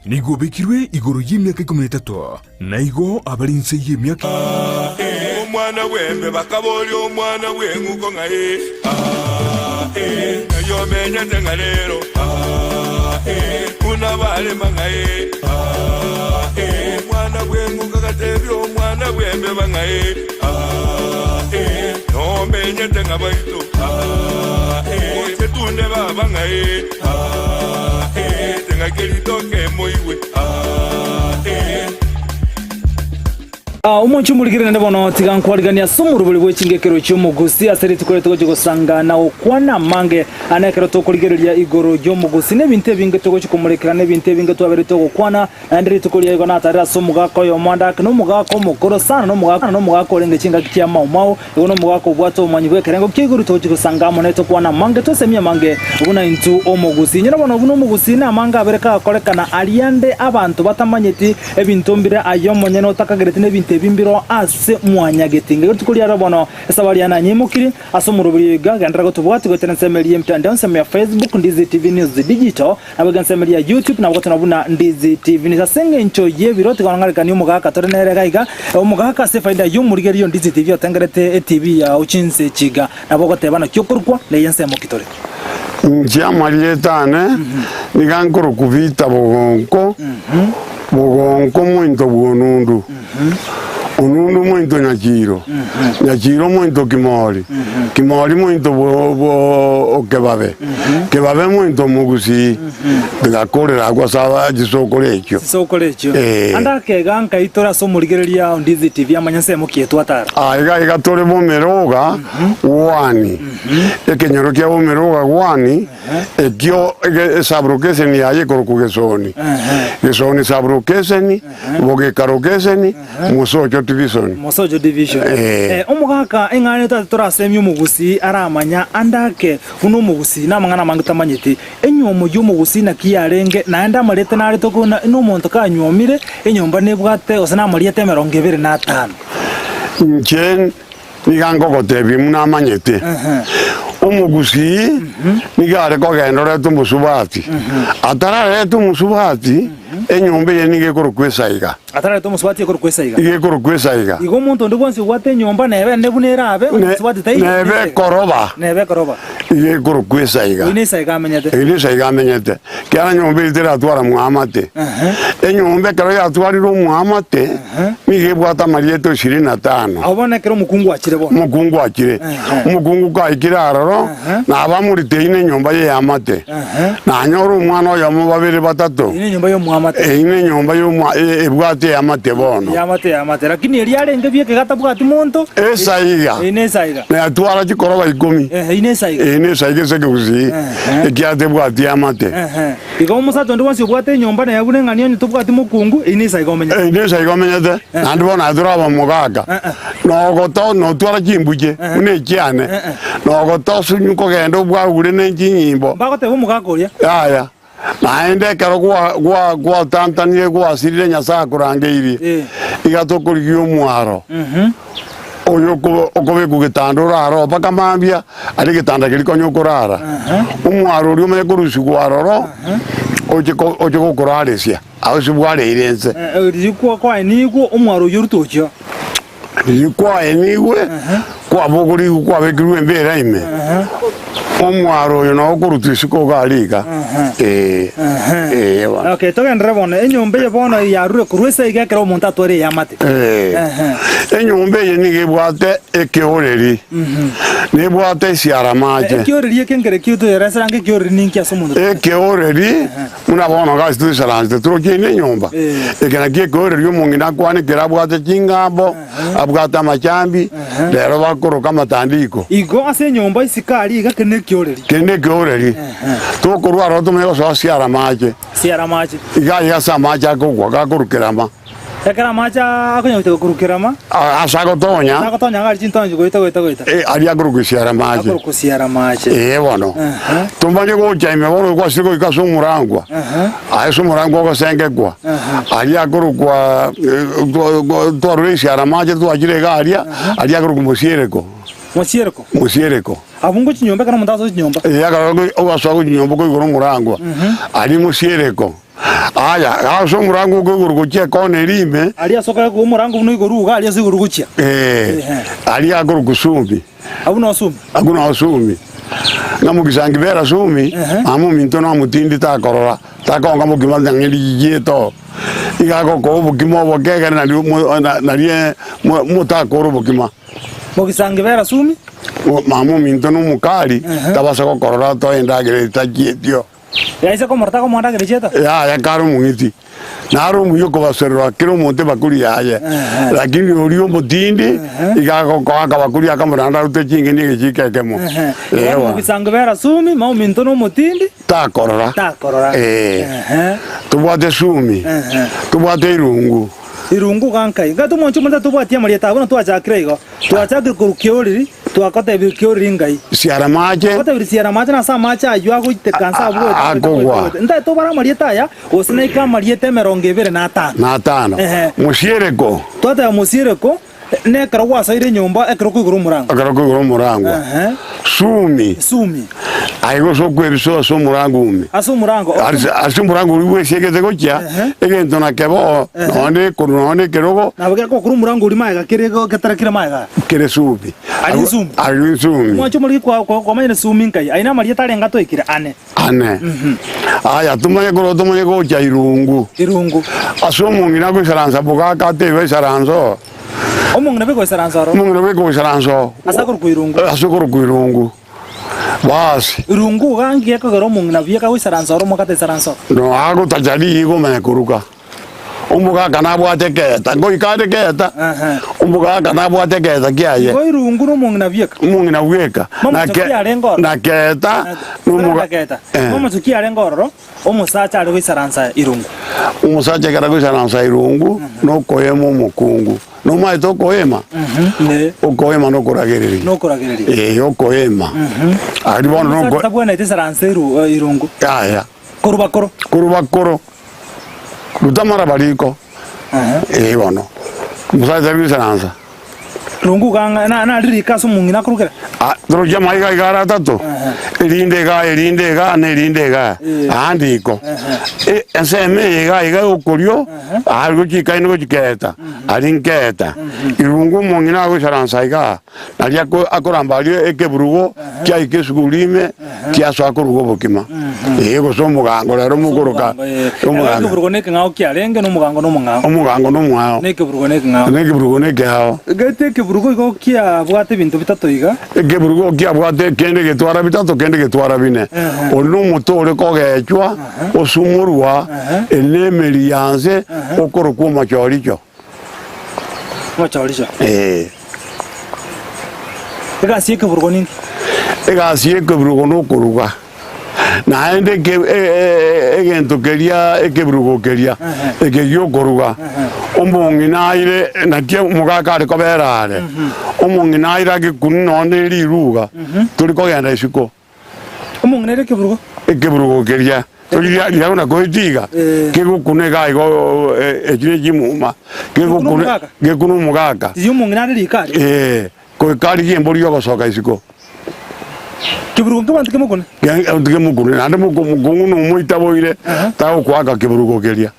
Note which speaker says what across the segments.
Speaker 1: nigobekirwe igoro y'imyaka 13 naigo abarinse y'imyaka
Speaker 2: omwana wembe bakaboli omwana wenguko ngaye yo menya tengalero kuna bale mangaye omwana wenguko gatebyo omwana wembe bangaye no menya tengabaito tune baba ngaye tengakelitoke moiwe
Speaker 3: umunsi umurigirane bono tigankwalgania sumuru buli bwe Ching'Igekero cyo Gusii aseri tukore tuko gusanga na okwana mange anakero to kurigereria igoro ryo Gusii ne binte binge tuko kumurekera ne binte binge to abere to gukwana andiri tukuriye go natara sumugako yo mwanda no mugako mukoro sana no mugako renge Chinga kya mau no mugako bwato manyibwe kerengo kiguru to gusanga mo neto kwana mange to semia mange ubuna intu Gusii nyina bono buno Gusii na manga abereka korekana aliande abantu batamanyeti ebintu mbire ayo monye no takagerete ne bimbiro ase mwanya getinga tukuri arabono esabari ananyimukiri asomurubiriga gandra go tubwati go tensemeli mtandao nsema Facebook Ndizi TV News Digital abagansemeli ya YouTube na bwo tunabuna Ndizi TV ni sasenge ncho yebiro tikangarika ni umugaka torenere gaiga umugaka se faida y'umurigeri yo Ndizi TV otangarete TV ya uchinse chiga nabo gotebana cyokurwa leyense mo kitore
Speaker 4: nje Amarieta nigankuru kuvita bogonko bogonko mwinto bwonundu unundu mwinto nyakiro mwinto kimori mwinto kebabe mwinto Gusii bigakorera kwa saba gisokorekyo
Speaker 3: andake ganka itora so murigereria Ndizi TV amanyase mukietu atara
Speaker 4: aiga tore bomeroga wani ekenyoro kya bomeroga wani ekyo sabrokeseni aye korokugesoni gesoni sabrokeseni bogekarokeseni musojo division umugaka engane tatora semyo Gusii aramanya andake uno Gusii namangana mangutamanyiti enyomo yo Gusii na kiyarenge na anda Amarieta na arito kuna no muntu kanyomire Enyomba nebwate osana Amarieta 25 nchen nigango gotebi munamanyete Gusii nigare kogendore tumusubati atarare tumusubati Enyomba yenige korokwesaiga
Speaker 3: atara to musubati korokwesaiga
Speaker 4: ige korokwesaiga
Speaker 3: igo muntu ndubonse gwate Enyomba nebe nebunera abe musubati tai
Speaker 4: nebe koroba ige korokwesaiga ine amenyete kya Enyomba itera atwara muamate Enyomba kero yatwariro muamate nige bwata Amarieta 25
Speaker 3: abona kero mukungu akire umukungu ka ikirararo na abamurite ine Enyomba ye amate na nyoro umwana yo mu babiri batatu ine Enyomba yo muamate
Speaker 4: ine Enyomba yo ebwate amate bono
Speaker 3: yamate lakini eri arenge bieke gatabwati muntu
Speaker 4: ine saiga na atwara chikoroba 10 ine saiga se Gusii ekiate bwati amate
Speaker 3: igo musato ndwansi bwate Enyomba na yabune ngani onye tubwati mukungu ine saiga omenyete
Speaker 4: andibona aduraba mugaka no goto no twara chimbuje une chiane no goto sunyuko gendo bwagure nenjinyimbo
Speaker 3: bagote umugaka uria
Speaker 4: aya naende kero kwa tantanie kwa sirire nyasa kurangeiri igatokurigio mwaro oyo okobe kugitandura aro paka mambia ari gitanda kirikonyo kurara umwaro uri umenye kurusi kwaroro oje kokuraresia awisi bware irense
Speaker 3: kwa nigwo umwaro yurutocho
Speaker 4: kwa enigwe kwa boguri kwa bekiru mbera ime omwaro yo no kurutishiko galiga
Speaker 3: okay togendere bona Enyomba ye bona yarure kurwesa igekero umuntu atore yamate
Speaker 4: Enyomba ye nige bwate ekeoreri ne bwate siaramaje
Speaker 3: ekeoreri ekengere kiuto yeresange keoreri ninki asomuntu
Speaker 4: ekeoreri muna bona gastu salante troke ne Enyomba ekena keoreri yo mungina kwane kera bwate chingabo abwata machambi lero bakoroka matandiko
Speaker 3: igo ase Enyomba isikali igakene
Speaker 4: keoreri to korwa roto me so siaramaje iga samaja ko gakurukirama
Speaker 3: ekara macha akonyote kurukirama
Speaker 4: asagotonya
Speaker 3: ngari chintonje goita
Speaker 4: ari agurukusiara maje bono tumbanye go jaime bono kwa siko ikaso murangwa ayeso murangwa ko sengekwa ari agurukwa torisiara maje tu agire garia ari agurukumusiereko musiereko
Speaker 3: abungu Chinyomba kana mundazo Chinyomba
Speaker 4: yakara owaso Chinyomba ko igoro murangwa ari musiereko aya aso murango kuguruguchia kone rime
Speaker 3: alia soka ku murango no igoruga alia siguruguchia
Speaker 4: alia gurugusumbi
Speaker 3: abuna osumi
Speaker 4: namukisangivera sumi amu minto na mutindi takorora takonga mukima ngeli yeto igako ko bukimo bokega na rie mutakoro bukima
Speaker 3: mukisangivera sumi
Speaker 4: mamu minto no mukali tabasa ko korora to endagere takietio
Speaker 3: yaise ko morta ko monda gere cheta
Speaker 4: ya karo mungiti naro muyo ko baserwa kiro monte bakuri yaye lakini orio mutindi igako ko bakuri akamuranda ute chinge ni gikekemo
Speaker 3: mukisangivera sumi mau minto no mutindi
Speaker 4: takorora tubwate sumi tubwate irungu
Speaker 3: kankai gato moncho monta tubwate Amarieta abona twachakira igo twachakira kurukioriri twakota bikioriri ngai
Speaker 4: siara mache
Speaker 3: kota siara mache na sa mache aywa guite kansa abwo nda to bara Amarieta ya osina ika Amarieta 25
Speaker 4: musiereko
Speaker 3: twata musiereko ne karwa saire Enyomba ekero kuguru murango sumi
Speaker 4: aigo so kweriso so murango umi
Speaker 3: aso murango
Speaker 4: uriwe shegeze gokia egento na kebo none kerogo
Speaker 3: na bage ko kuru murango uri maega kirego ketarakira maega
Speaker 4: kire sumi ali sumi
Speaker 3: mwacho muri kwa manyene sumi nkai aina Amarieta arenga to ikira ane
Speaker 4: aya tumaye gocha irungu aso mungina ko saranza boga ka tebe saranzo
Speaker 3: omongna beko saranzaro asakuru
Speaker 4: kuirungu basi
Speaker 3: irungu gangi ekagero omongna bieka ko saranzaro mokate saranzo
Speaker 4: no ago tajali igo mekuruka umuga kana bwate keta ngo ikade keta umuga kana bwate keta kiaye
Speaker 3: ko irungu no omongna
Speaker 4: bieka na keta
Speaker 3: umuga keta mama tukia rengoro omusacha ari ko saranza irungu
Speaker 4: umusacha kara ko saranza irungu no koyemo mukungu no mai to koema okoema no koragereri okoema ari bono no
Speaker 3: tabwana ite saranza irungu
Speaker 4: ya
Speaker 3: kurubakoro
Speaker 4: lutamara baliko bono musacha ari saranza
Speaker 3: rungu ganga na riri kaso mungina kurukera
Speaker 4: dro jama igara tato erindega andiko enseme iga okorio algo chika ino chiketa alinketa irungu mungina go saranza iga nalia ko akorambario ekeburugo kya ikesugulime kya so akorugo bokima ego so mugango rero mukuruka
Speaker 3: umugango ne ngao kya renge no mugango no mwao
Speaker 4: nekeburugo ne ngao
Speaker 3: gete burugo go kia bwate bintu bitatu iga
Speaker 4: burugo kia bwate kende getwara bitatu kende getwara bine ono muto ore kogechwa osumurwa elemelianze okoro ku machoricho ega
Speaker 3: sieke burugo ningi
Speaker 4: no kuruga na ende ke egento keria ekeburugo keria ekegyo koruga omonginaire na tie mugakare koberare omonginaire ke kunone riruga turi kogenda isiko
Speaker 3: omonginaire
Speaker 4: ekeburugo keria turi ya una koitiga ke gukunega igo ejire jimuma ke gukunu mugaka
Speaker 3: iyo omonginaire rikari
Speaker 4: ko kari yembori yo gosoka isiko
Speaker 3: kiburugo kebantu
Speaker 4: kemukune nande mukungu no muita boire tago kwaka kiburugo keria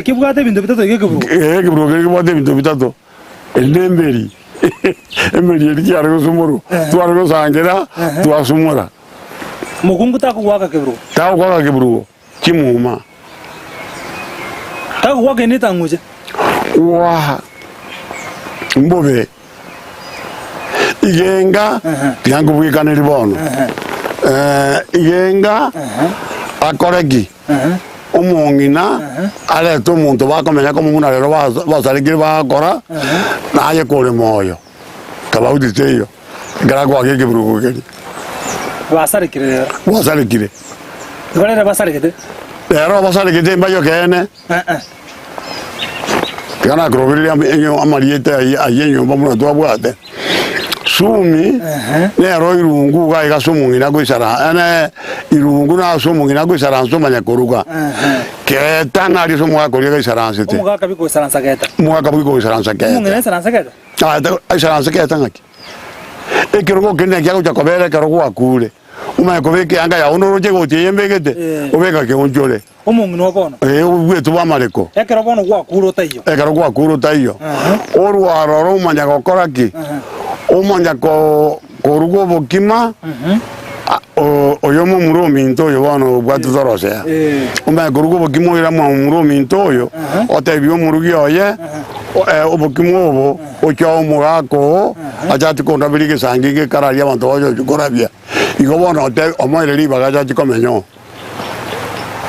Speaker 3: kibwate bintu bitatu
Speaker 4: kiburugo keria kibwate bintu bitatu endemberi emeri eri arego sumuru twarego sangera twasumura
Speaker 3: mukungu tago kwaka
Speaker 4: kiburugo kimuma
Speaker 3: tago kwaka ni tanguje
Speaker 4: wa mbobe igenga tiangu bwikane ribono igenga akoreki omongina aleto omuntu bakomenya ko mumuna rero basarikire bakora naye kore moyo kabaudite iyo gara kwa gege burugo geri
Speaker 3: basarikire
Speaker 4: rero basarikite mbayo kene kana krobiria Amarieta Enyomba muna twabwate sumi nero irungu ga igasumungina gwisara ene irungu na sumungina gwisara nsomanya koruga keta nari somwa koriga isara nsete
Speaker 3: umugaka biko isara nsaketa
Speaker 4: mungina
Speaker 3: isara nsaketa
Speaker 4: isara nsaketa ngaki ekirungu kene kya kujya kobere karugo akule umekobeke anga ya onoroje gotie yembegete obeka ke onjore
Speaker 3: omongino bono
Speaker 4: ubwetu bamareko
Speaker 3: ekero bono gwakuro taiyo
Speaker 4: ekero gwakuro taiyo orwaro umanya gokora ki umanya korugo bokima oyo mumuro minto yo bono bwatu torose umanya korugo bokimo ira mumuro minto yo otebyo murugi oye obokimo obo ocho omugako achati konda birige sangige kararia bantu oyo korabia igo bono te omoire libaga achati komenyo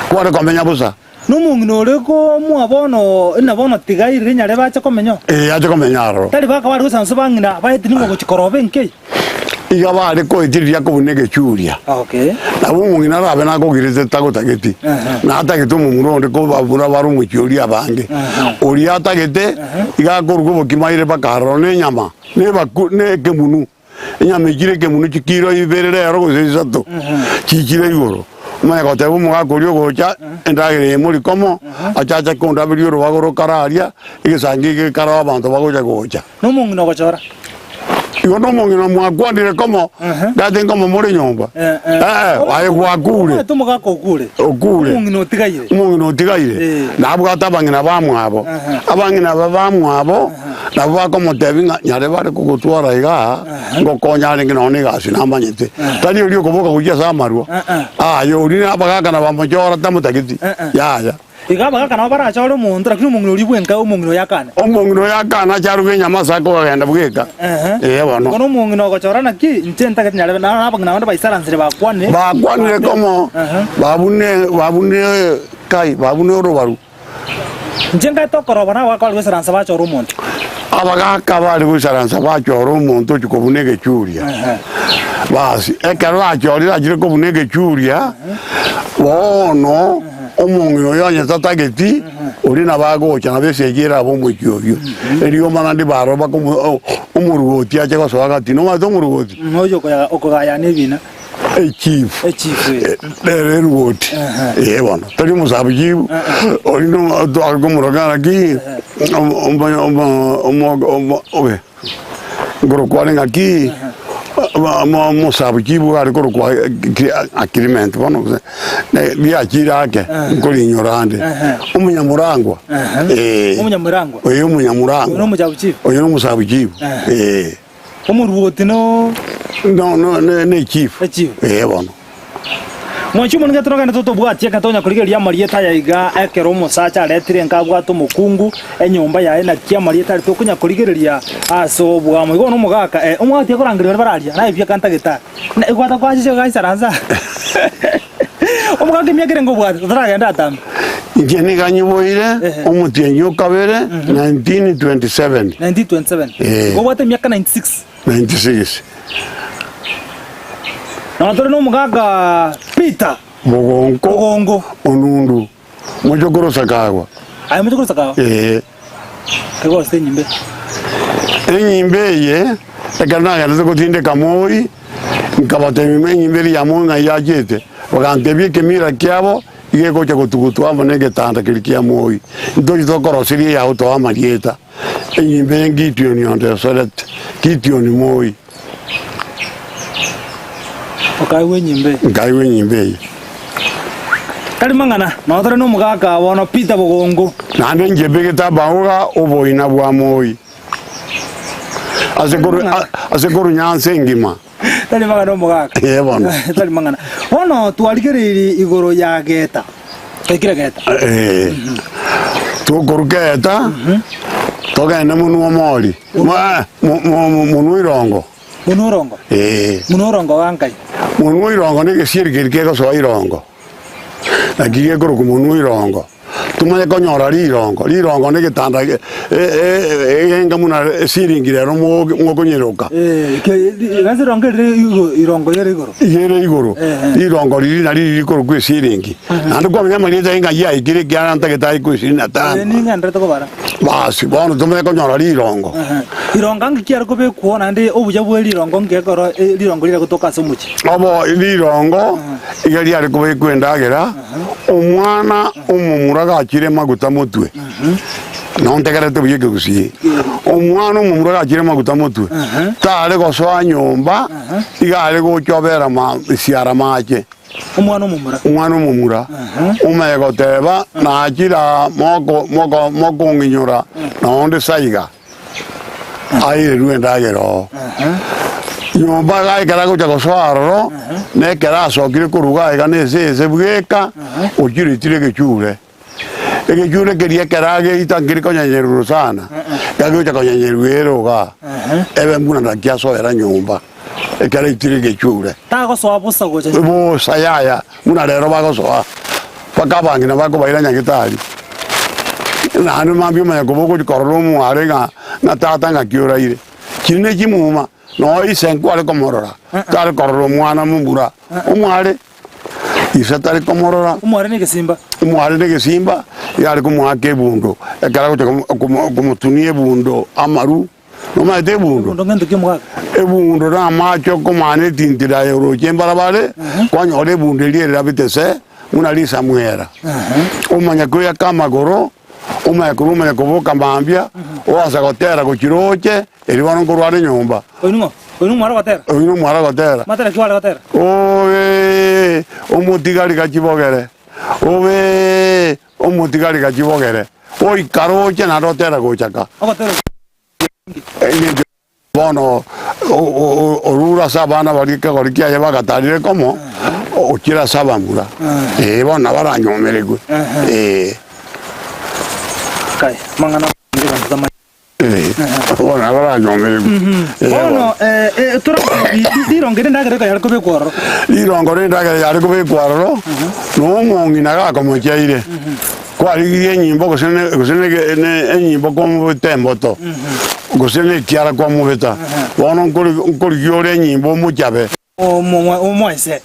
Speaker 4: kware komenya busa
Speaker 3: nomongino oreko mwabono ina bono tigaire nyare bacha komenyo
Speaker 4: acha komenyaro
Speaker 3: tari baka bari gusanso bangina baetini ngo chikorobe nke
Speaker 4: iga bari ko itiria ko bunege churia
Speaker 3: okay
Speaker 4: abo mungina rabe na ko girete tago tageti na tageti mumuro ndiko babura baru muchuria bange ori atagete iga ko rugo bokimaire bakaro ne nyama ne kemunu nyama igire kemunu chikiro iberere yaro go sesato chikire igoro maya gote bu muga ko ryo gocha endagire muri komo achacha ko ndabiri ro bagoro kararia igesangi ge karawa bantu bagoja gocha
Speaker 3: no mungino gochora
Speaker 4: yo no mungino mwakwandire komo date komo muri nyomba aye gwakure
Speaker 3: tumuga ko kure
Speaker 4: okure mungino tigaire nabwo atabangina bamwabo abangina babamwabo nabo bakomo tebinga nyare bare kugutwara iga ngokonya ringi none gasi namanyite tani uri kuboka kujya samarwa yo uri abagaka na bamujora tamutagiti ya
Speaker 3: iga abagaka na bara choro muntu lakini mungino uri bwenka umungino yakana
Speaker 4: charuge nyama sako agenda bweka bono
Speaker 3: kono mungino gochora naki ntenta kati nyare na abagina bandi baisaransire bakwane
Speaker 4: komo babune orobaru
Speaker 3: njenga tokoro bana wakali wesaransa bachoro muntu
Speaker 4: abagaka bari gusaransa bachoro umuntu chikobunege churia basi ekero achorira agire kobunege churia bono omongino yanya tatageti uri nabagocha nabesegera abo mukyoyo eriyo manandi baro bako umurugoti aje gosoagati no mato umurugoti
Speaker 3: noyo okogaya nebina
Speaker 4: chief rerugoti bono tari musabijibu ori no algo murogana ki obe goro kwale aquí musabijibu ari goro kwa agreement bono ni akira ke kuri nyorande umunyamurangwa oyo umunyamurangwa
Speaker 3: no mujabujibu
Speaker 4: oyo no musabijibu
Speaker 3: omurugoti no
Speaker 4: ne chief bono
Speaker 3: mwanchu munga toroga ntoto bwatie katonya kurigeria Amarieta yaiga ekero musacha aretire nkabwato mukungu enyomba yae na kia Amarieta rito kunya kurigeria aso bwa mugo no mugaka umwatie kurangirira bararia na ibya kanta gita na igwata kwajije gaisaranza umugaka miagire ngo bwato turagenda atam
Speaker 4: ingene ganyiboire omutienyo kabere 1927
Speaker 3: ngo bwate miaka 96 Natore no mugaga Peter Bogongo
Speaker 4: onundu mujogoro sakagwa
Speaker 3: ayi mujogoro sakagwa kego ste nyimbe
Speaker 4: ye ekana ya tinde kamoi nkabate nyimbe ya monga yajete bagantebye kemira kyabo ige gocha gutugutu amonege tanda kilikia moi ndori tokoro siri ya auto Amarieta nyimbe ngitio ni onde solet kitio ni moi
Speaker 3: okaiwe nyimbe kali mangana notore no mugaka wono Peter Bogongo
Speaker 4: nande njebe getabaga oboina bwa moi aseguru nyanse ngima
Speaker 3: kali mangana no mugaka
Speaker 4: bono
Speaker 3: kali mangana wono twarigiriri igoro ya geta tekira geta
Speaker 4: tukurugeta togenda munu omori munu irongo
Speaker 3: wankai
Speaker 4: munu irongo ni gesirigiri kego so irongo agiye koro munu irongo tumanye konyora lirongo ni gitanda enga muna siringire ro mwokonyeroka
Speaker 3: gazi rongo irongo yere igoro irongo liri nari koro kwe siringi ando kwa Amarieta enga ya igire gyaranta getai kwe sirina ta ni ngandre to bara
Speaker 4: basi bono tumanye konyora lirongo
Speaker 3: irongo ngikyara ko be kuona ndi obuja bwe lirongo ngekoro lirongo lira kutoka somuchi
Speaker 4: abo lirongo igari ari ko be kwendagera omwana umumuraga akire maguta mutwe no ntegerete buye Gusii omwana omumura akire maguta mutwe tare gosoa Enyomba igare gochobera siara make
Speaker 3: umwana
Speaker 4: omumura umegoteba na akira moko nginyura nonde saiga aire ruenda gero Enyomba gaikara gocha gosoaroro nekera asokire kuruga iga nese bweka okiritire gechure egechure keria kerage itangiri konyanyeru sana gagocha konyanyeru eroga ebe mbuna ndakiasoera Enyomba ekara itire gechure
Speaker 3: tagosoa busa gocha
Speaker 4: busa yaya muna rero bagosoa pakabangi na bako baira nyagitari nanu mambio maya koboko kororo muare na tata ngakiora ire kine kimuma no isenku ale komorora tare kororo mwana mumbura umware isa tare komorora
Speaker 3: umware ni
Speaker 4: gesimba yari kumwake bundo ekara kumutunie bundo amaru no maite bundo
Speaker 3: ngendo kimwaka
Speaker 4: ebundo na macho komane tintira yoro chembarabare kwanyore bundo liera bitese una lisa muera umanya kuya kamagoro umanya kurumanya kuboka mambia oasa gotera kuchiroche elibano kurware Enyomba
Speaker 3: Oyinu mwara gotera. Matera kiwale gotera.
Speaker 4: Owe, omutigari kachibogere. Owe, omutigari kachibogere. Oi karoche na rotera gochaka.
Speaker 3: Gotera.
Speaker 4: Bono orura sabana barika gorikia yeba gatarire como okira sabamura. Bona baranyomerego.
Speaker 3: Kai, mangana ngiranga
Speaker 4: Bona baranyomerego.
Speaker 3: Bono lirongere ndagere ka yariko bekwaro.
Speaker 4: Lirongore ndagere yariko bekwaro. No mongi naga como chaire. Kwari enyimbo gusene enyimbo como tembo to. Gusene kiara como beta. Bono nkori yore enyimbo muchabe.
Speaker 3: Omoese.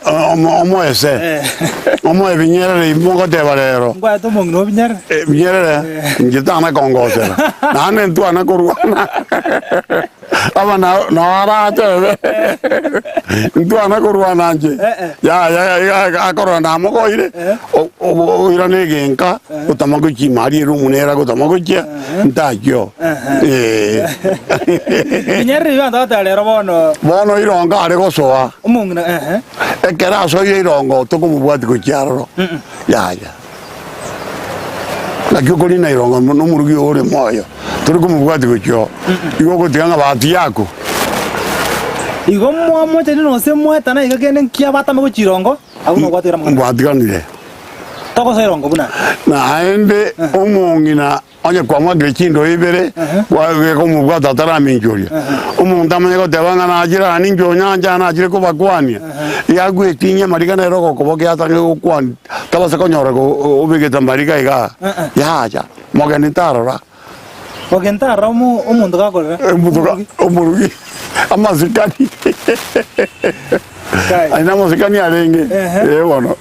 Speaker 4: Omo ebinyere imbongo te barero.
Speaker 3: Ngwa to mongi no binyere.
Speaker 4: Binyere. Ngitana kongosera. Nane ntuana kurwana. Aba na arate. Ntuana kurwana nje. Ya akorona moko ire. O ira negenka utamago chimari rumunera gutamago ntakyo.
Speaker 3: Binyere yanda talero
Speaker 4: bono ironga are gosoa.
Speaker 3: Umungna
Speaker 4: Ekera so irongo to kumubwati ko cyaro. Ya. La gyokoli na irongo no murugi ore moyo. Turi kumubwati ko cyo. Igo gotiganga bati yako.
Speaker 3: Igo mo teni no se mueta na igakene kia bata mo chirongo. Abuno gwatira mo.
Speaker 4: Bwatiganire.
Speaker 3: Toko se irongo buna.
Speaker 4: Na ende omongina onye kwa mwagre chindo ibere kwa kumubwata tara minjoria. Umundamanye ko tebanga na ajira ninjo nyanja na ajire ko bakwania. Yagwe tinye marika na roko ko boke atange ko kwan. Tabasa ko nyora ko ubigeta marika iga. Yaja moganitaro ra.
Speaker 3: Mogentara umuntu gakorera.
Speaker 4: Umurugi amazikani. Aina muzikani arenge. Bueno.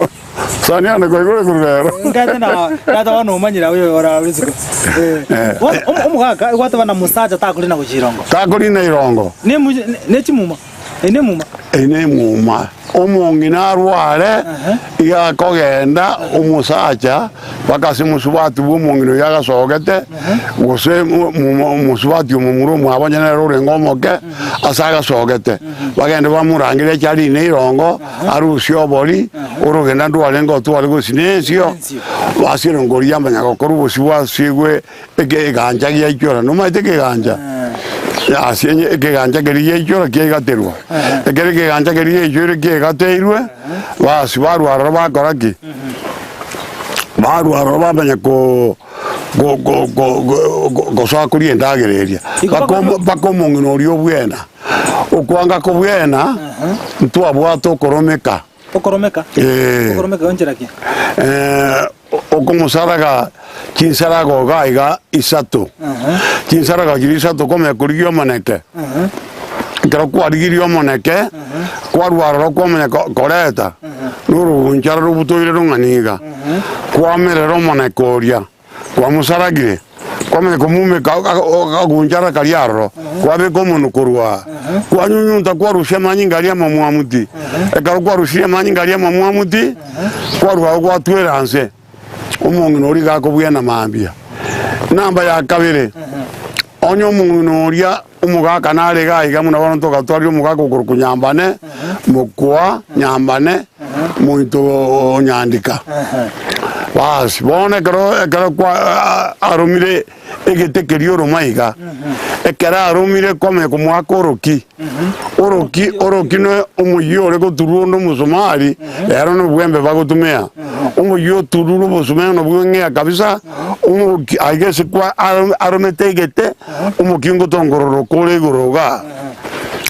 Speaker 4: Sania na koigore kurero.
Speaker 3: Ngate na kata wano umanyira uyo ora riziko. Omugaka gwata bana musaja takulina kuchirongo.
Speaker 4: Takulina irongo.
Speaker 3: Ne chimuma. Ene muma.
Speaker 4: Omongina arware ya kogenda umusacha bakasi musubati bumongino yagasogete gose musubati umumuro mwabanyana rurengo moke asaga sogete bagende bamurangire cyari ne irongo arusyo boli urugenda ndwarengo twari gusinesyo basiro ngori yamanya gukora ubusibwa sigwe eganja gyacyora no maite geganja ya sienye eganja geriye cyora kegaterwa egere ganja geriye cyora kegaterwa basi barwara bakoraki barwara bamenya ko swakuri endagereria bakomongino rio bwena ukwanga ko bwena ntwabwato koromeka onjeraki okomusaraga kinsarago gaiga isato kinsaraga girisato kome kurigio maneke kero kwarigirio maneke kwarwara komenya koreta nuru unchara rubutoire runganiga kwamerero manekoria kwamusaragire kwamenya kumume kagunjara kariaro kwabe komuntu kurwa kwanyunyunta kwarusha manyi mamwamuti ekaro kwarushia manyi mamwamuti kwarwa kwatweranse umuntu nori gakobwena mambia namba ya kabiri onyo munuria umugaka nare gaiga muna bono togatwari umugaka ukuruku nyambane mukwa nyambane muito nyandika basi bone kero kwa arumire egetekerio romaiga ekera arumire kome kumwaka oroki no umuyore goturu no musumari era no bwembe bagotumea umuyo tururu musumea no bwenge kabisa agese kwa arumetegete umukingo tongororo kore goroga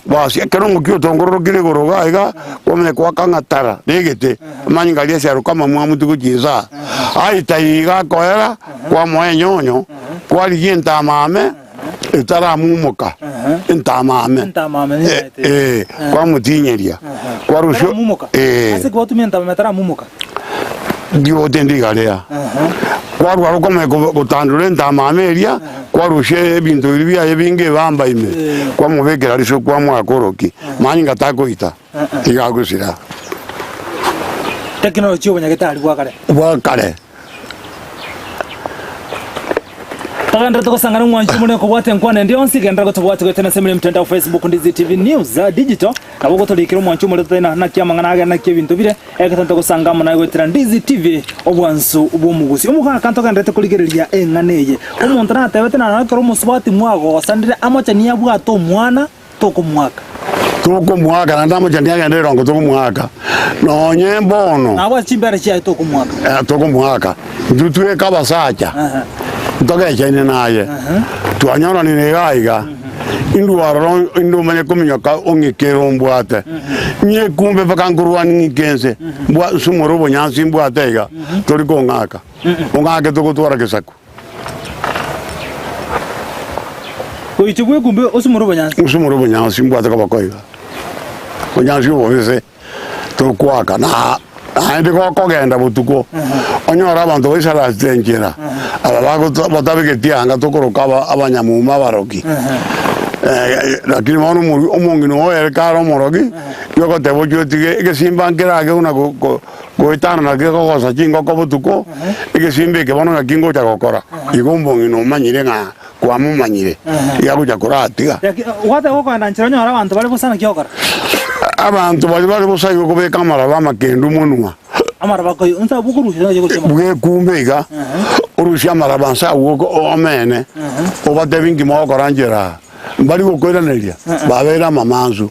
Speaker 4: basi ekero mukio tongororo kire goroga iga kome kwa kangatara negete mangalia sero kama mwamutu kujiza aitaiga koera kwa mwenyonyo kwa lienta mame itara mumuka intamame kwa mutinyeria kwa rusho
Speaker 3: ase kwa tumia ntamame tara mumuka
Speaker 4: dio tendiga lea kwa rwaro kome gutandure ntamame eria kwa rushe ebintu bibia ebinge bamba ime kwa mubekera risho kwa mwakoroki manyinga takoita igagusira
Speaker 3: teknolojia obonyagetari
Speaker 4: bwakare
Speaker 3: Tagandra tukosangana mwanju mune kubwate nkwane ndio nsigenda gutubwate gwetena semile mtandao Facebook Ndizi TV News digital nabo gutulikira mwanju mune tena na kiamangana aga na kibintu bire ekatanta gusanga muna gwetera Ndizi TV obwansu ubumugusi umuka kanto kandete kuligereria enganeye umuntu natebete na nakoro musubati mwago sandire amocha niya bwato mwana tokumwaka
Speaker 4: na ndamo chandi agende rongo tokumwaka no nyembono
Speaker 3: nabo chimbere chia tokumwaka
Speaker 4: tokumwaka ndutwe kabasacha ntoke chene naye twanyora ni negaiga indwaro indo manye kuminyoka ongekero mbwate nye kumbe bakangurwa ngikense mbwa sumoro bonyansi mbwatega tori kongaka ongake tokotwara kesaku
Speaker 3: koichibwe kumbe osumoro bonyansi
Speaker 4: mbwate kabakoiga bonyansi obose tokwaka na andi kogenda butuko onyora abantu bisara zenjera ababago batabigetianga tokoroka abanyamuma baroki lakini mano omongino oere karo moroki yoko tebo jotige igesimba ngerage una goitana na geko gosa chingo ko butuko igesimbe ke bono ngakingo cha gokora igombongino manyire nga kwa mumanyire yaguja koratiga
Speaker 3: wate gokanda nchiranya abantu bali busana kyokora
Speaker 4: abantu bali busayo kobe kamera bamakendu munwa
Speaker 3: amara bakoy unta bukurusha je gutema
Speaker 4: bwe kumbega urusha marabansa ugo omene obate bingi mo koranjera mbali gokwera nelia babera mamanzu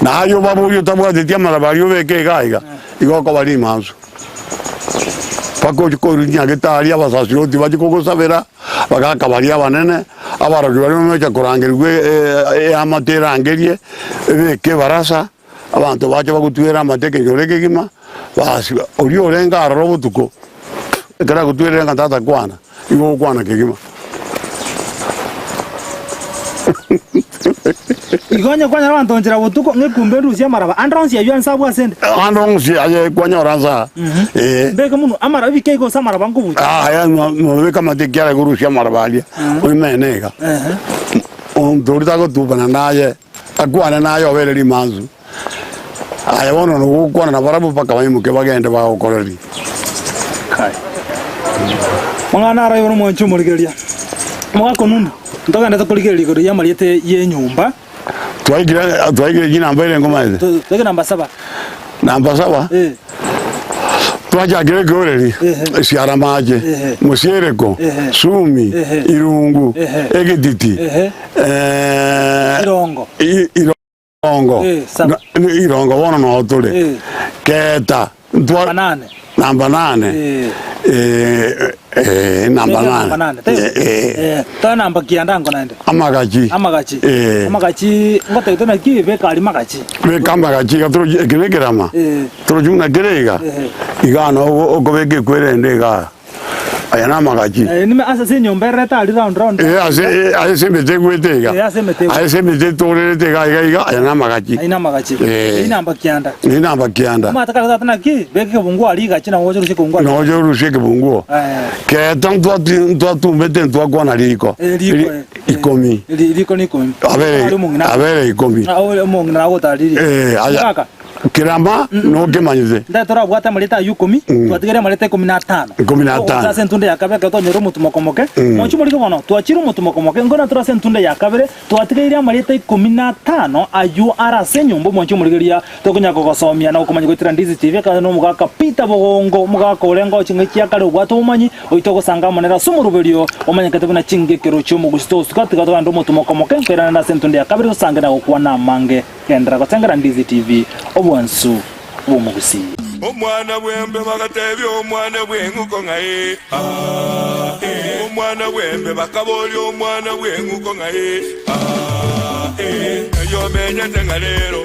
Speaker 4: na ayo babu yo tabwa de tia marabario beke gaiga igoko bali manzu pako ko runya getaria basasiro tibaji koko sabera bagaka bali abanene abaro bali mecha korangerwe amatera angerie beke barasa abantu baje bagutwera amateke yoreke gima basi ori orenga robotuko ekara gutwera ngata kwana igo kwana kegima
Speaker 3: igonye kwanya abantu njira butuko ngekumbe rusia maraba andronsi ya yuan sabu asende
Speaker 4: andronsi aye kwanya oranza
Speaker 3: mbega muno amara bike go samara bangu
Speaker 4: ya no beka mateke ya rusia maraba alia oimenega dorita go tubana naye akwana naye obere manzu aya bono no kwana na barabu paka bayimuke bagende bagokoreri
Speaker 3: kai mwana ara yoro mwanchu murigeria mwako nundu ntoka ndata kuligeria igoro ya Amarieta ye Enyomba
Speaker 4: twaigire jina mbere ngoma ide
Speaker 3: twege namba 7
Speaker 4: twajagire goreri siara maje musiereko sumi irungu egediti irongo bono no tole keta namba 8 namba 8
Speaker 3: ta namba kiandango nande
Speaker 4: amagachi
Speaker 3: ngote tena kibe kali magachi
Speaker 4: be kamagachi gatro geregerama trojuna gerega igano ogobege kwerende ga ayana magachi
Speaker 3: nime asa se Enyomba ta ali round
Speaker 4: ase se mete gwetega ase mete torete ga ayana magachi namba kianda
Speaker 3: mata kala tana ki beke bungu ali gachi na wojo
Speaker 4: rushike bungu ke tanto tu mete tu kwa na liko ikomi
Speaker 3: liko ni komi
Speaker 4: abere ikomi
Speaker 3: ole mongi na gota ali
Speaker 4: aya kirama no kemanyize
Speaker 3: ndatora bwata Amarieta yu 10 twatigere Amarieta 15
Speaker 4: 15
Speaker 3: sentunde ya kabere kato nyoro mutumokomoke mochi muri bono twachiro mutumokomoke ngona tora sentunde ya kabere twatigere Amarieta 15 ayu arase nyombo mochi muri geria tokunya gogosomia na ukomanya gwitira Ndizi TV kana no mugaka pita bogongo mugaka olenga chingekia kale bwato umanyi oito gosanga monera sumuruberio omanya kate buna Ching'Igekero chomo gusto tukati kato ndo mutumokomoke pera na sentunde ya kabere usanga na okwana mange kendra gotengera Ndizi TV obwansu Gusii.
Speaker 2: Omwana wembe bagatebye omwana bwenguko ngaye omwana wembe bakaboli omwana bwenguko ngaye yo menya tengalero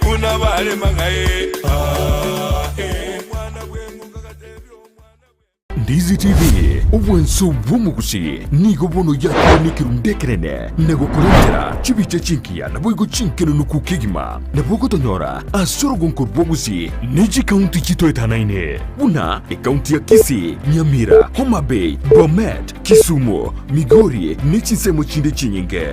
Speaker 2: kuna bale mangaye omwana bwenguko gatebye omwana
Speaker 1: Ndizi TV obwansu Gusii nigo bono yakone kirundekerene nego kurentera chibiche chinkia na boigo chinkeno nukukigima na bogo tonyora asorogon korbo Gusii neji county chito etanaine una county ya Kisii, Nyamira, Homa Bay, Bomet, Kisumu, Migori nechi semo chinde chinyinge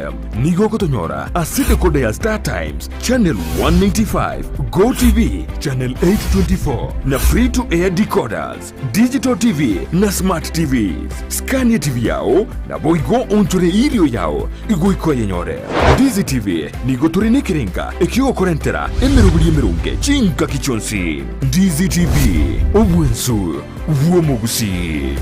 Speaker 1: nigo kotonyora asite kode ya Star Times channel 195 Go TV channel 824 na free to air decoders digital TV na smart TVs Scania TV yao na boigo ontore irio yao igoiko yenyore Ndizi TV nigo turine kirenga ekio korentera emerunge chinka kichonsi Ndizi TV obwensu Gusii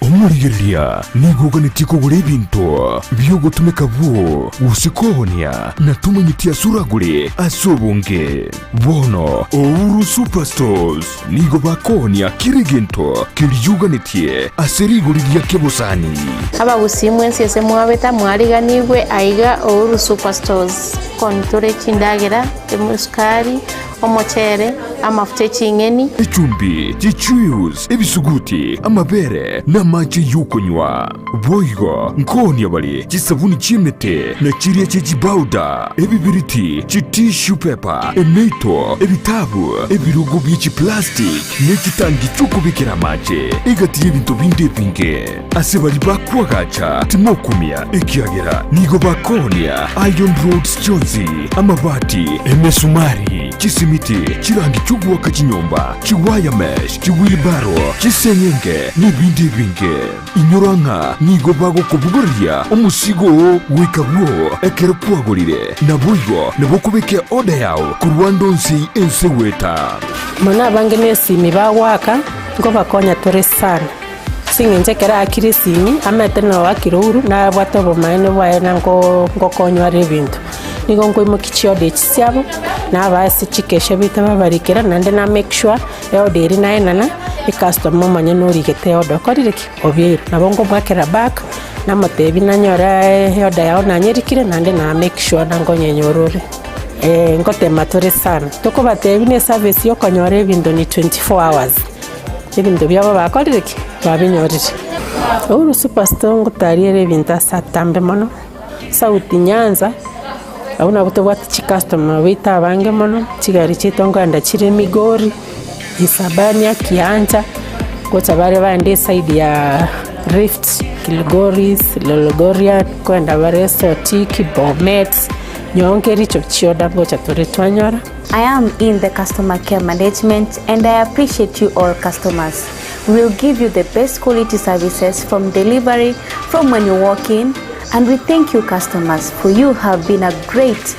Speaker 1: omurigeria nigo ganitiko gure binto byogo tumeka buo usikohonia na tumanyitia suragure asobonge bono ouru superstores nigo bakonia kirigento kiryuganitie aseriguriria kebosani
Speaker 5: aba Gusii mwensi ese mwabeta mwariganirwe aiga ouru superstores kontore chindagera emuskari omochere amafuta chingeni
Speaker 1: ichumbi chichuyus ebisuguti amabere na maji yukonywa boigo nkoni abali chisabuni chimete na chiria chechibauda ebibiriti chitissue paper emeito ebitabu ebirugo bichi plastic nechitangi chukubikira mache egati ebintu binde pinge asebali bakwagacha timokumia ekiagera nigo bakonia Iron Roads chonzi amabati emesumari chisimiti chirangi chugwa kachinyomba chiwaya mesh chiwilbaro chisenyenge nibindi binge inyoranga nigo bago kubugoria omusigo wikagwo ekero kwagorire na boigo nebo kubeke oda yao kurwandonsi enseweta
Speaker 5: mana bange nesimi bawaka ngo bakonya tore sana singenjekera akirisimi ametena wakiruru na bwatobo maene bwaena ngo konywa rebintu nigo ngoimo kichiode chisiabo na basi chikeshe bitaba barikera nande na make sure eoderi na enana customer manya no rigete odo korireki obiero nabongo bwakera back na matebi na nyora oda yao na nyerikire nande na make sure nangonye nyorore ngote matore sana toko batebi ne service yo konyore bindo ni 24 hours ibindo byabo bakorireki babinyorire uru superstore ngutariere binta satambe mono sauti Nyanza abuna buto bwati customer wita bange mono chigari chitonganda chire Migori Isabania Kianja kocha bare bande side ya Rift Kilgoris Lolgoria kwenda bare Sotiki Bomet nyongeri chochoda gocha tore twanyora.
Speaker 6: I am in the customer care management and I appreciate you all customers. We will give you the best quality services from delivery, from when you walk in, and we thank you customers for you have been a great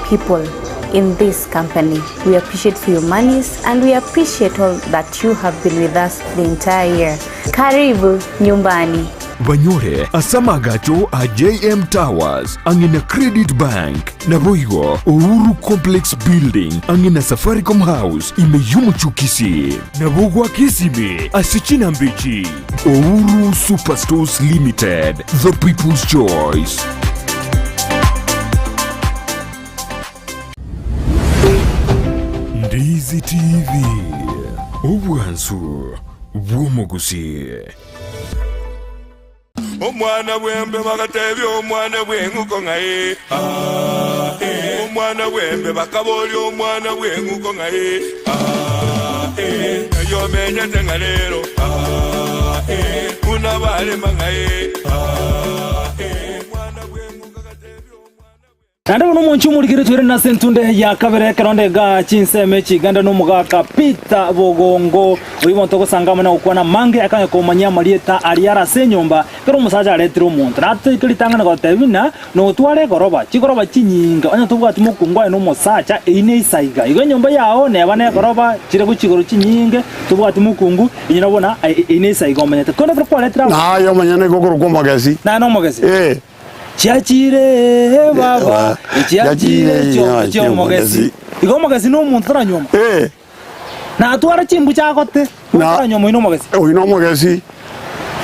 Speaker 6: people in this company. We appreciate for your monies and we appreciate all that you have been with us the entire year. Karibu nyumbani.
Speaker 1: Banyore asamagacho a JM Towers angina Credit Bank na boigo Uhuru Complex Building angina Safaricom House imeyumu chukisi na bogwa kisime asichina mbichi Uhuru Superstores Limited, the people's choice. Ndizi TV obwansu Gusii.
Speaker 2: omwana wembe bagatebye omwana bwenguko ngaye omwana wembe bakaboli omwana bwenguko ngaye yo menya tengalero kuna bale mangaye
Speaker 3: Nanda uno monchu murikire twere na sentunde ya kabere karonde ga chinseme chiganda no mugaka Peter Bogongo uyu ntoko sangamana ukwana mange akanya komanya Amarieta ariara Enyomba kero musaja aretiro umuntu natikritangana gotebina no tware goroba chigoroba chinyinga anya tubwati mukungwa no musacha ine isaiga igo Enyomba yao ne bane goroba chire guchigoro chinyinge tubwati mukungu inyirabona ine isaiga omanyete konda kwa letra
Speaker 4: na yo manyane gokoro kwa magasi
Speaker 3: na no magasi Chiachire baba chiachire cho mogesi igo mogesi no muntu ranyoma na atwara chimbu chakote na nyoma ino mogesi
Speaker 4: ino mogesi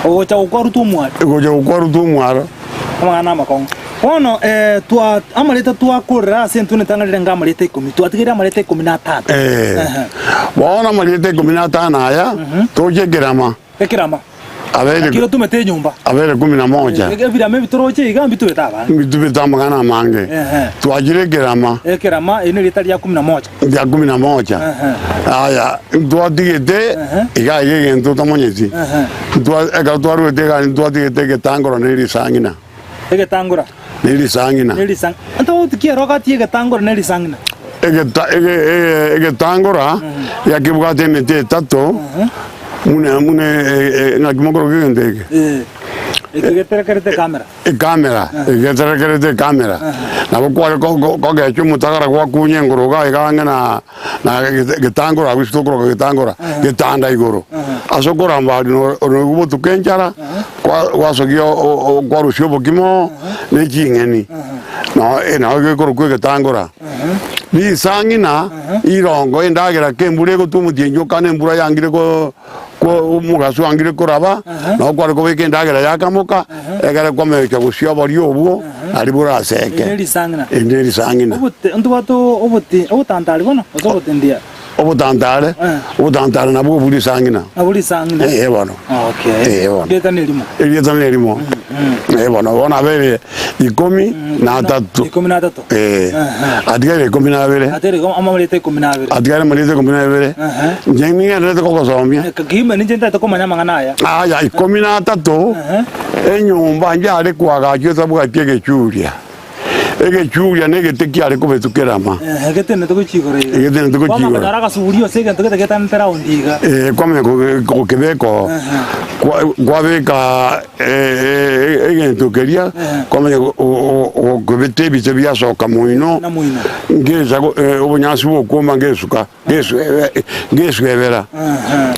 Speaker 3: ocha ukwaru tu mwara amana makong ono tua Amarieta tua kurra sentune tangalira nga Amarieta 10 tuatigire Amarieta 13
Speaker 4: bona Amarieta 15 aya tojegerama
Speaker 3: ekirama
Speaker 4: Avere
Speaker 3: kilo tumete Enyomba.
Speaker 4: Avere 11.
Speaker 3: Evira me bitoroche igambi tuetaba.
Speaker 4: Bitubitama kana mange. Tuajire kerama.
Speaker 3: Kerama ene litali ya 11.
Speaker 4: Ya 11. Aya, tuatigete iga yege ndo tamonyezi. Ega tuaru etega tuatigete ke tangora neri sangina.
Speaker 3: Ege tangora.
Speaker 4: Neri sangina.
Speaker 3: Neri sang. Anto tikiroga tiege tangora neri sangina.
Speaker 4: Ege tangora ya kibugate mete tato. Mune ngakimokoro kigenteke
Speaker 3: egeterekerete kamera
Speaker 4: egeterekerete kamera nabo kwale ko gecho mutagara kwa kunyengoroga igangana na getangora abistokoro getangora getanda igoro asokora mbali no gubutu kenjara kwa sogio kwa rushobo kimo ne kingeni no ena gekoro getangora ni sangina irongo endagera kembure ko tumutinjo kane mbura yangire ko mugasu angire koraba no kwari ko weekend agera yakamuka egera komecha gusio bari obwo ari bura seke enderi sangina
Speaker 3: obutantali bono ozobutendia
Speaker 4: obutantale nabwo buri sangina bono
Speaker 3: okay beta
Speaker 4: nerimo bono bona bere 13 adigere 12
Speaker 3: Amarieta 12
Speaker 4: adigere Amarieta 12 jengi ngere ko kosomia
Speaker 3: kagima ninjenta to komanya mangana aya
Speaker 4: 13 Enyomba njare kwaga cyose bwatie churia churia negetekiare kubetukerama
Speaker 3: getene to kuchigore naraga surio sege to getan tera ondiga
Speaker 4: kome ko kebeko kwabeka egento keria kome o kubete biche bya soka muino ngeza obunyasu okoma ngesuka ngeswebera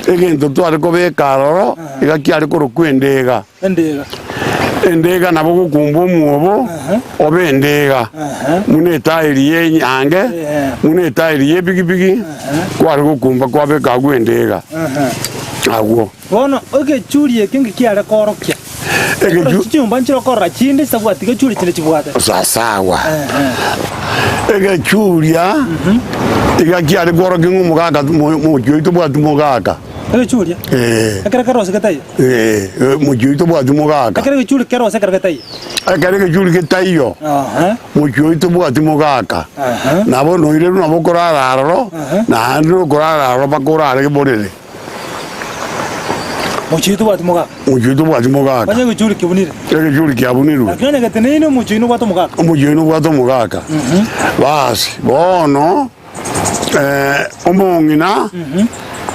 Speaker 4: egento tware kobeka roro igakiare ko kwendega endega nabo gukumba omwobo obendega mune tairi yenyange mune tairi yebigibigi kwari gukumba kwabeka gwendega agwo
Speaker 3: bono oge churie kingi kiare korokya chumba nchiro korra chinde sabwati ge churi chine chibwata
Speaker 4: sawa ege churia iga kiare korokya ngumugaga mujoito bwatu mugaga
Speaker 3: ege churia akara karose katai
Speaker 4: mujoito bwatu mugaga
Speaker 3: akara churi karose karakatai
Speaker 4: akara churi ketayo mujoito bwatu mugaga nabo noire nabo korararo na ndo korararo bakorare ke borele
Speaker 3: muchito bwatu
Speaker 4: mugaga
Speaker 3: banye guchuri kibunire
Speaker 4: ege churi kyabuniru
Speaker 3: akanya gatenene muchino bwatu
Speaker 4: mugaga basi bono omongina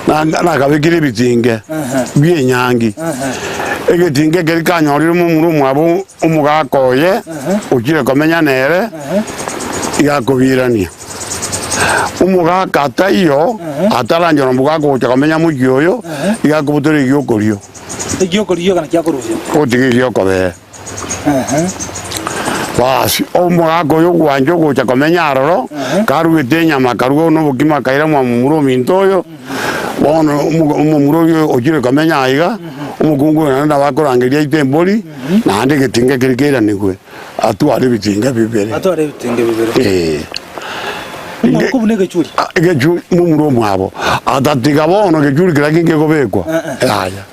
Speaker 4: na kabikire bitinge byenyangi egetinge keri kanyorire mu murumu abo umugakoye ukire komenya nere yakobirania umugaka tayo ataranjora mugako ukamenya mugyoyo yakubutore gyokorio
Speaker 3: kana kyakorufya
Speaker 4: otige gyokobe basi omugako yo gwanjo gocha komenya aroro karuite nyama karugo no bukima kaira mu murumu ntoyo bono umumuroyo okire komenya aiga umugungu na bakorangeria itembori na ande getinge kirikira nigwe atware bitinga bibere
Speaker 3: kubunege churi
Speaker 4: egechuri mumuromu abo atatiga bono gechuri kirakinge gobekwa aya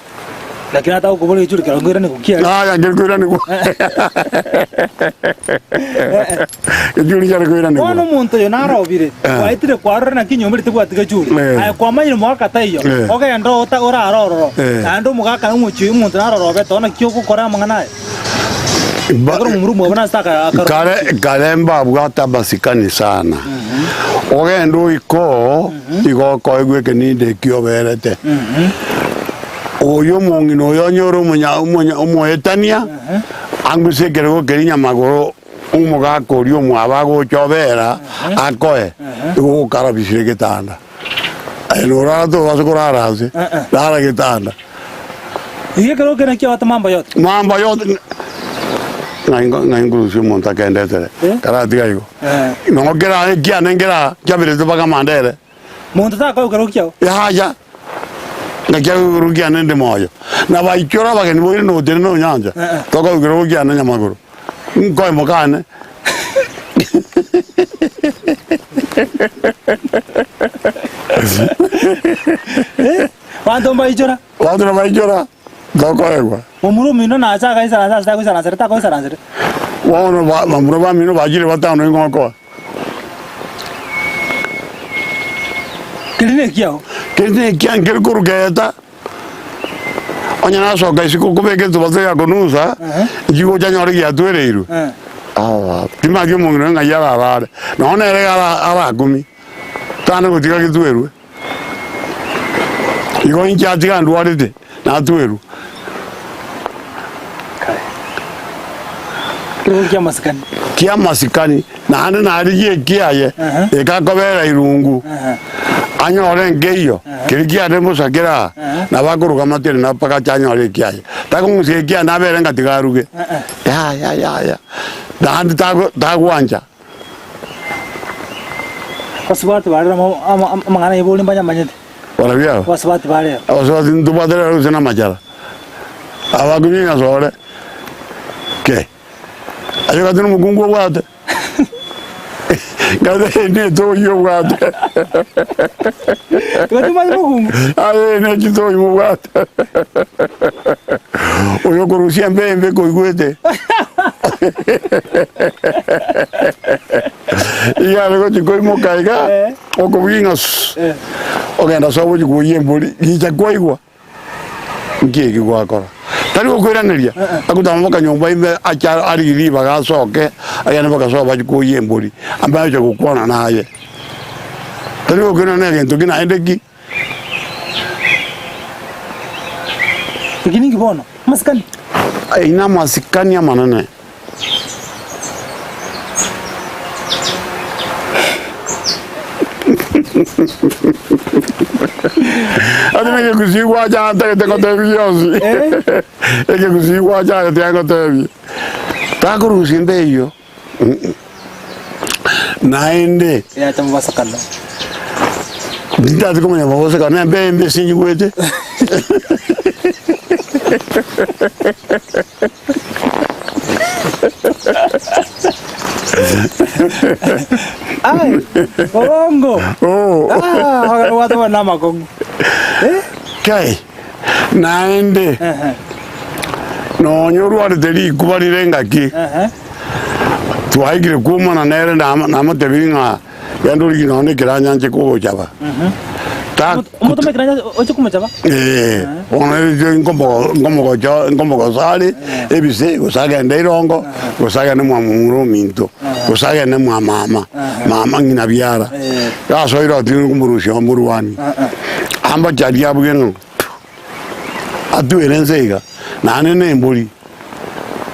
Speaker 3: lakini hata uko bole churi karongera nikukia
Speaker 4: ngirkwira niku churi karongera niku
Speaker 3: ono muntu yo narobire waitire kwarora na Kinyomba tibwatiga churi aya kwamanyire mwaka tayo oge ndo ora aroro ando mugaka umuchi umuntu narorobe tona kyo gukora mangana Akoro murumu abana staka
Speaker 4: kare mbabwata masikani sana ogendo iko igoko igweke ninde kioberete oyo mongino oyo nyoro umuetania angusekere gokerinya magoro umugakori umwaba gochobera akoe igukara bishire gitanda enora to wasukura rase dara gitanda
Speaker 3: Igekero kena kia wata mambo yote
Speaker 4: ngainguru si monta kendete kara tigayo no gera kia nengera kabire to baga mandere
Speaker 3: monta ta ka ukaro kia
Speaker 4: ya na kia rugia nende moyo na baichora bageni boire no tene no nyanja to ka ukaro kia na nyamaguru ngoi mokane
Speaker 3: Wanto
Speaker 4: baichora doko egwa
Speaker 3: Mumuru mino na acha kai sara sta ko sara ta ko sara sara
Speaker 4: wono mamuru ba mino bajire batano ngoko
Speaker 3: Kirine kia
Speaker 4: ngir kurugeta onya na so gaisi ko kubeke to bataya konusa jigo janyori ya tuereiru tima ke mongino nga yara rare no ne re ara gumi tana ko tiga ke tueru igo inja tiga nduarite na tueru kia masikani na ane na ariye kia ye eka kobera irungu anyore ngeyo kirikia demo sakira na bakuruka matire na paka chanyore kia ye tako musie kia na bere nga tigaruge ya da ande tago anja
Speaker 3: Waswati bare mangana yeboli mbanya manyete
Speaker 4: wala bia
Speaker 3: waswati
Speaker 4: ndu badere rusena majara abagumi nga sore ke ayo kadino mugungu wate gade ne to yo wate
Speaker 3: Gade ma mugungu
Speaker 4: ayo ne kito yo wate oyo korusia mbembe ko igwete iya lego chiko mo kaiga oko wingas ogenda sobo chiko yemboli gicha kwaigwa ngiki gwakora tari okwiranĩria akutama kanyumba ime acha ariri bagacoke ayane bagacoba chiko yemboli ambaye gukwana naye tari okwiranĩria gento kina endeki
Speaker 3: Beginning bono maskani
Speaker 4: ina masikani ya manene Adine ke Gusii waja anta ke tengo tevi yosi. Ke Gusii waja ke tengo tevi. Tako rusinde hiyo. Naende.
Speaker 3: Ya chama basakala.
Speaker 4: Ndati kama nyama basakala na mbembe sinyi kwete.
Speaker 3: Ay, bongo. Haga watu wana makongo.
Speaker 4: Kai. Naende. No nyoru ariteri kubarire ngaki. Tuaigire kumana nere na matebinga yanduri none kiranya nje ko chaba.
Speaker 3: Umuto mekiranya ocho kumachaba?
Speaker 4: Ona ngomo go sali ebise go saga ndeirongo go saga ne mwamuro minto go saga ne mama ngina biara ya so iro tinu kumurusha muruwani amba chadia bugeno atu erensega na ne mburi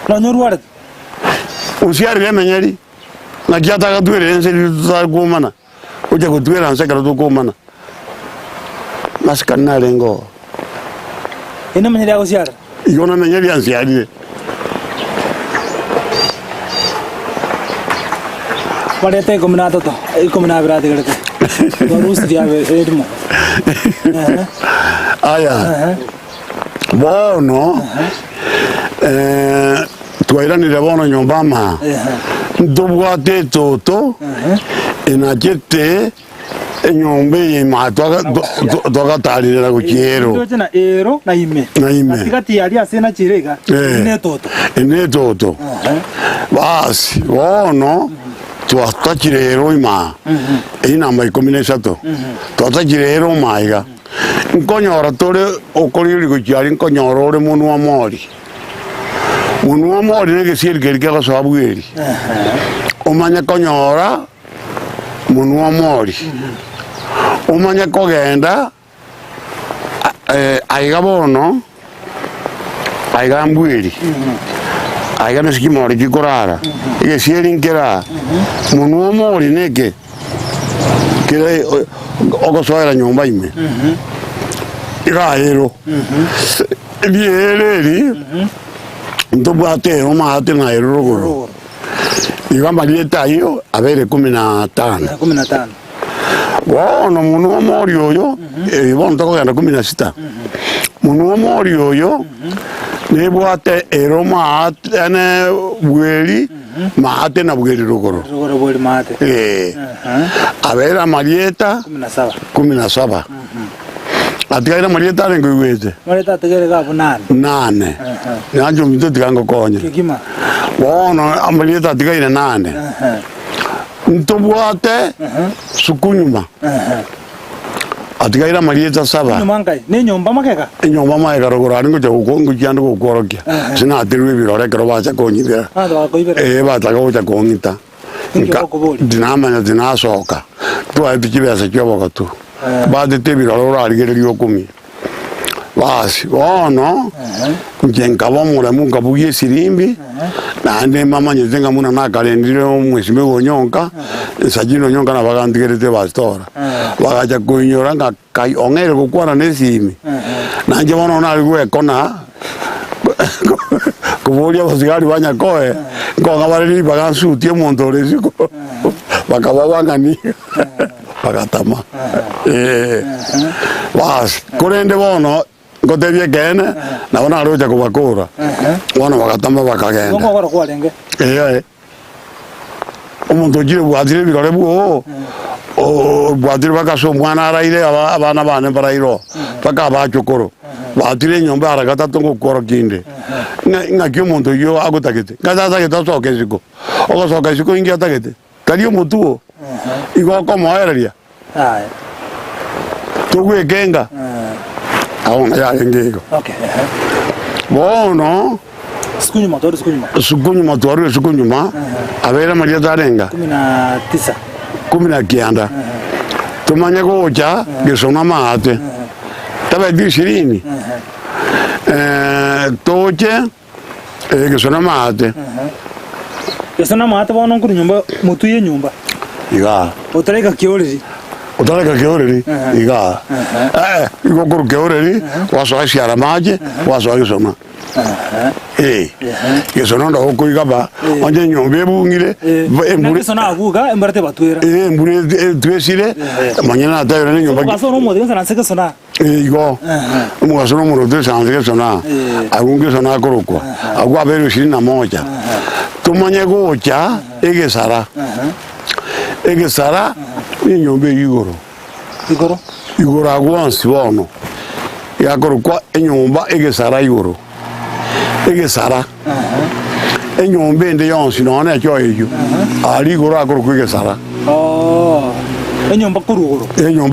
Speaker 3: No nyoruare.
Speaker 4: Usiari le menyeri na kiata ga tuere ense ta kumana uja go tuera anse ka to kumana maskana rengo
Speaker 3: Ina menyeri ya usiara.
Speaker 4: Igona menyeri ansiari
Speaker 3: Parete combinato to. Il combinato brate che. Non usi di avere edmo.
Speaker 4: Aya. Buono. Twairani bono Enyomba ma. Ndobwate toto. Enajete Enyomba ma toga talira ku kiero.
Speaker 3: Ndoje na ero na ime. Katikati ya asena chirega. Ne toto.
Speaker 4: Ne toto. Basi, buono. Tuatachire ero ima. Ina mai combinato. Tuatachire ero maiga. Nkonyora tore okori ku chiari nkonyora ore munu amori. Munwa mori negesieri kerikero sabweri. Umanya konyora munwa mori. Umanya kogenda aiga bono aiga mbweri. Aiga nesikimori kikorara. Igesieri nkera. Munwa mori neke. Kire ogosoera nyumba ime. Iraero. Lieri. Ntobate omate na erogoro. Iga Amarieta iyo abere 15.
Speaker 3: 15.
Speaker 4: Bono munwa mori oyo bono tokogenda 16. Munwa mori oyo nebwate eroma ane bweri maate na bweri rogoro.
Speaker 3: Rogoro bweri maate.
Speaker 4: Abere Amarieta 17. Atigaira Amarieta arengo igwete.
Speaker 3: Amarieta atigere gabo 8.
Speaker 4: 8. Nanjo mito tigango konye.
Speaker 3: Kigima.
Speaker 4: Bono Amarieta atigaira 8. Ntobwate sukunyuma. Atigaira Amarieta 7.
Speaker 3: Nyumangai ni nyomba makeka.
Speaker 4: Enyomba maega rogoro aringo cha ukongo cyando gukorokia. Sina atirwe birore kero bacha konyibera. Bata gocha kongita. Dinamanya dinasoka. Tu aitibesa kyoboka tu. Bade te birore orarigererio 10. Basi ono ngenkabo mura mungabuye sirimbi nande mama nyezenga muna nakalendire omwesime gonyonka sajino nyonka na bagandigerete bastora bagaja kunyora nga kai ongere gukwana nesimi nanje bono nari gwekona kubolia basigari banyakoe ngonga bariri bagansutie mondore siko bakababangani bagatama basi kurende bono ngotebye kene nabona aroja kubakura bono bagatama bakagenda
Speaker 3: ngo gora kwalenge
Speaker 4: umuntu ugire bwadire birore bwo bwadire bakaso mwana araire abana bane barayiro bakabachokoro bwadire nyomba aragata tongo koro kinde ngakyo umuntu yo agutagete ngazaza getasoke ziko ogasoka ziko ingi atagete kaliyo mutuo igo komoereria tugwekenga aona yalengego bono sukunyuma twaru abera Amarieta arenga 19 tumanye gocha gesona maate tabe 20 toche gesona maate
Speaker 3: bono nkuru nyumba mutuye nyumba
Speaker 4: iga
Speaker 3: utareka kioriri
Speaker 4: iga igo kuru kioriri waso siara maje waso gesona gesona ndo ko igaba onje nyombe bungire
Speaker 3: embure gesona aguga embarate batwera
Speaker 4: embure twesire manyana atayira ni nyomba
Speaker 3: waso no mode sana seka sona
Speaker 4: igo waso no mode sana seka sona agunge sona korokwa agwa bero 21 tumanye gocha egesara ni nyombe igoro agwansi bono yakorokwa enyomba egesara igoro enyombe ende yonsi none ekyo eyo ali igoro akorokwa egesara
Speaker 3: enyomba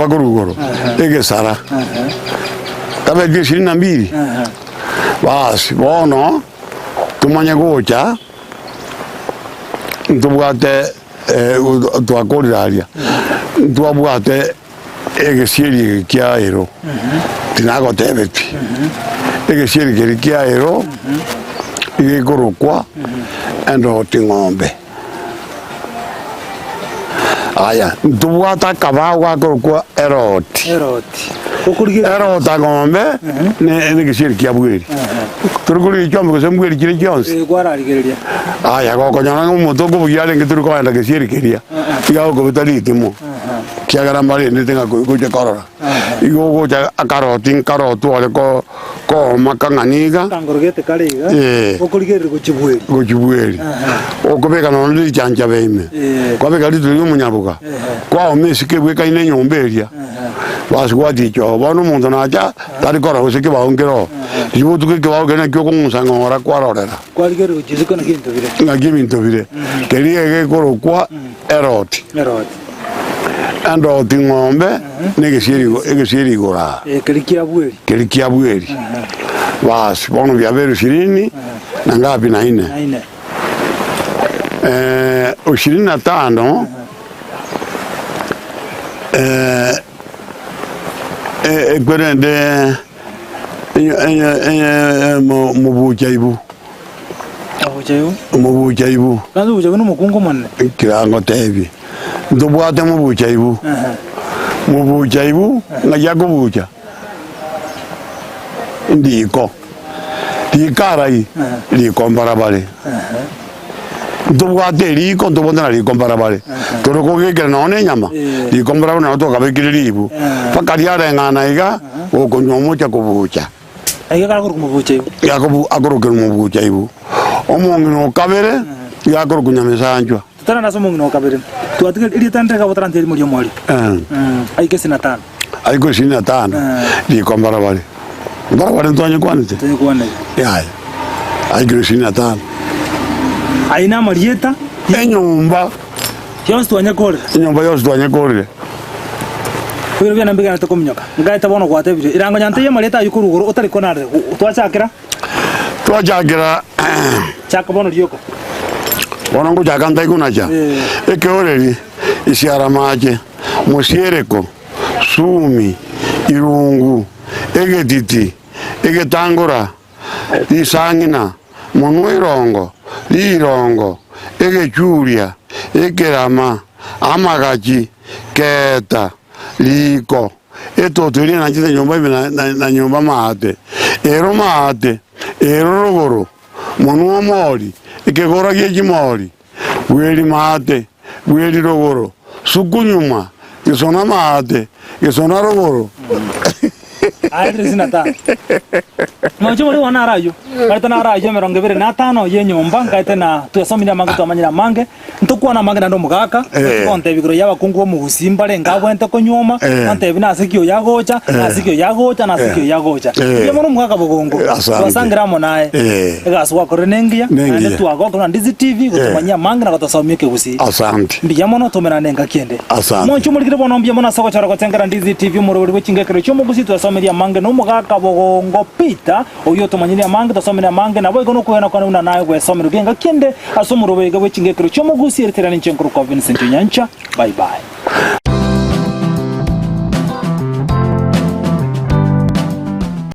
Speaker 3: kurugoro
Speaker 4: egesara tabe 22 basi bono tumanye gocha ntubwate twakoriraria twabwate egesieri kiaero tinagotebeti egesieri kiaero igikorokwa endo ting'ombe aya ntubwata kabawa korokwa eroti erota ng'ombe ne gesieri kiabweri turukuri chombe kusembweri kire kyonse
Speaker 3: kwararigereria
Speaker 4: aya gokonyana ng'omonto okobugiare ng'eturi koenda gesieri keria iga okobetaritimo kiagera mbari nditenga gocha korora igo gocha akaroti nkarotu ole kooma kang'aniga
Speaker 3: kangorogete kariga okorigerera
Speaker 4: gochibweri okobeka nono richanja beime kwabeka rituri omunyabuga kwaoma esike bwekaine enyomba eria basi gwaticho bono omonto nacha tari kora gose kibao nkero ibotuke kibao kene kio kong'usa ng'ora kwarorera
Speaker 3: kwarigerera gochiziko na kinto bire
Speaker 4: ng'aki ebinto bire keria gekorokwa eroti endoti ng'ombe negesieri igora
Speaker 3: keri kiabweri
Speaker 4: basi bono biabere 20 na ngapi na 4 25 gwerende mubuchaibu mubuchaibu
Speaker 3: kanzu buja no mukungu manne
Speaker 4: kirango tebi ndobwate mubuchaibu mubuchaibu ngajako bucha ndiko dikarai liko mbarabare ndobwate liko ndobona liko mbarabare toroko gege none nyama liko mbarabare no tokabekiriribu pakari arengana iga okonyomocha kubucha
Speaker 3: aiga kala ku mubuchaibu
Speaker 4: yakobu agoroke mubuchaibu omongi no kabere yakoro kunyamesanjwa
Speaker 3: tutana naso mongi no kabere tuatige ili tandeka botarante muri omwali aike sina 5
Speaker 4: aiko sina 5 liko mbarabare ntonye kwanite ya aiko sina 5
Speaker 3: aina Amarieta
Speaker 4: Enyomba
Speaker 3: yose twanyakore
Speaker 4: Enyomba yose twanyakore
Speaker 3: kwiro bya nambiga natakomnyoka ngaita bono gwatebire irango nyante ya Amarieta yukuruguru utari konare twachakira chaka bono ryoko
Speaker 4: bono ngo chaka ntai kunacha ekeoreri isiara mache musiereko sumi irungu egetiti egetangura isangina monuirongo lirongo egechuria ekerama amagachi keta liko etoturi na chite nyumba na nyumba mate ero rogoro monu mori ekegora geji mori weli mate weli rogoro sukunyuma isona mate isona rogoro
Speaker 3: sina 5 Mwacho muri wana arayo kaita na arayo 25 y'Enyomba kaita na twasomira mange twamanyira mange ntukwana mange ndo mugaka konte bigoro yaba kungu mu Gusii ngabwente ko nyoma konte bina sikio yagocha nasikio yagocha yo muri mugaka bogongo twasangira mo naye egaswa korenengia ande twago kuna Ndizi TV gutumanya mange na gatasomye ke Gusii
Speaker 4: asante
Speaker 3: ndiya mono tomera nenga kiende mwacho muri kire bono mbye mona soko chara gotengera Ndizi TV muri buri Ching'Igekero cyo mu Gusii twasomira mange no mugaka bogongo Peter oyo tomanyira mange tasomera mange nabo igono kuhena kwa una nayo gwesomera genga kinde asomuro bega bwe Ching'Igekero cyo mu Gusii eriterana nchenkuru kwa Vincent Nyancha bye bye.